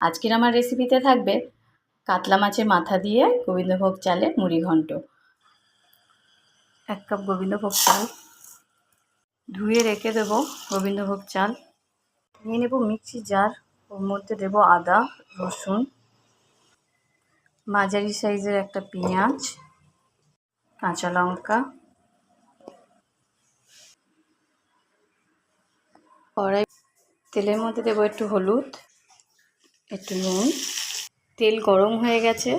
আজকের আমার রেসিপিতে থাকবে কাতলা মাছের মাথা দিয়ে গোবিন্দভোগ চালের মুড়ি ঘন্ট। 1 কাপ গোবিন্দভোগ চাল ধুয়ে রেখে দেব। গোবিন্দভোগ চাল নিয়ে নেব মিক্সি জার, ওর মধ্যে দেব আদা রসুন, মাঝারি সাইজের একটা পেঁয়াজ, কাঁচা লঙ্কা, কড়াই তেলের মধ্যে দেব একটু হলুদ, একটু নুন। তেল গরম হয়ে গেছে,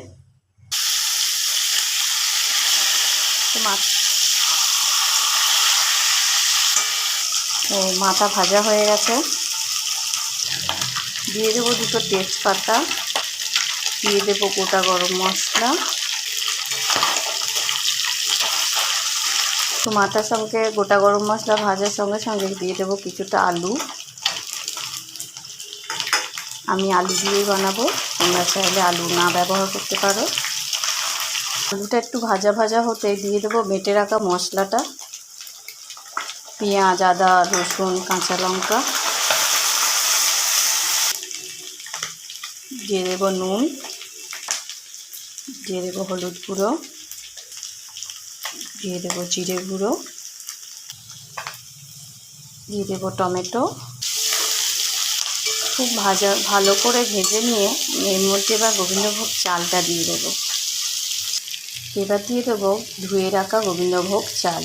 মাথা ভাজা হয়ে গেছে। দিয়ে দেবো 2টো তেজপাতা, দিয়ে দেবো গোটা গরম মশলা। তো মাথার সঙ্গে গোটা গরম মশলা ভাজার সঙ্গে সঙ্গে দিয়ে দেবো কিছুটা আলু। আমি আলু দিয়েই বানাবো, তোমরা চাইলে আলু না ব্যবহার করতে পারো। আলুটা একটু ভাজা ভাজা হতে দিয়ে দেবো বেটে রাখা মশলাটা, পেঁয়াজ আদা রসুন কাঁচা লঙ্কা। দিয়ে দেবো নুন, দিয়ে দেবো হলুদ গুঁড়ো, দিয়ে দেবো জিরে গুঁড়ো, দিয়ে দেবো টমেটো। খুব ভালো করে ভেজে নিয়ে এর মধ্যে এবার গোবিন্দভোগ চালটা দিয়ে দেবো। এবার দিয়ে দেবো ধুয়ে রাখা গোবিন্দভোগ চাল।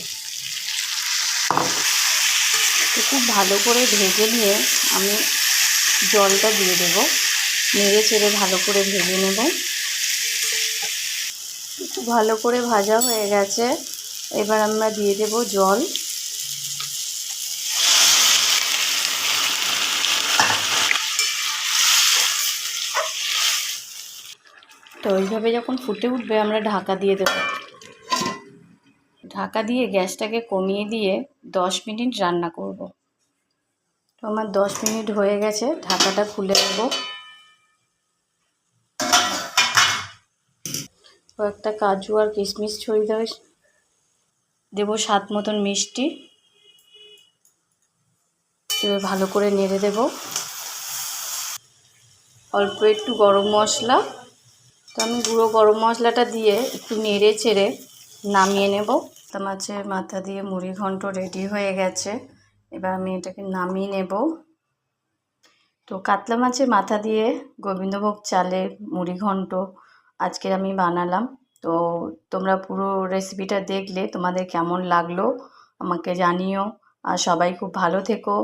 তো খুব ভালো করে ভেজে নিয়ে আমি জলটা দিয়ে দেবো, নেড়ে চেড়ে ভালো করে ভেজে নেব। খুব ভালো করে ভাজা হয়ে গেছে, এবার আমরা দিয়ে দেব জল। তো এইভাবে যখন ফুটে উঠবে আমরা ঢাকা দিয়ে দেব। ঢাকা দিয়ে গ্যাসটাকে কমিয়ে দিয়ে 10 মিনিট রান্না করব। তো আমার 10 মিনিট হয়ে গেছে, ঢাকাটা খুলে দেব। কয়েকটা কাজু আর কিশমিশ ছড়িয়ে দেবো, স্বাদ মতন মিষ্টি। এবার ভালো করে নেড়ে দেব। অল্প একটু গরম মশলা, তো আমি গুঁড়ো গরম মশলাটা দিয়ে একটু নেড়ে চেড়ে নামিয়ে নেব। মাছের মাথা দিয়ে মুড়ি ঘন্ট রেডি হয়ে গেছে, এবার আমি এটাকে নামিয়ে নেব। তো কাতলা মাছের মাথা দিয়ে গোবিন্দভোগ চালের মুড়ি ঘন্ট আজকের আমি বানালাম। তো তোমরা পুরো রেসিপিটা দেখলে তোমাদের কেমন লাগলো আমাকে জানিও। আর সবাই খুব ভালো থেকো।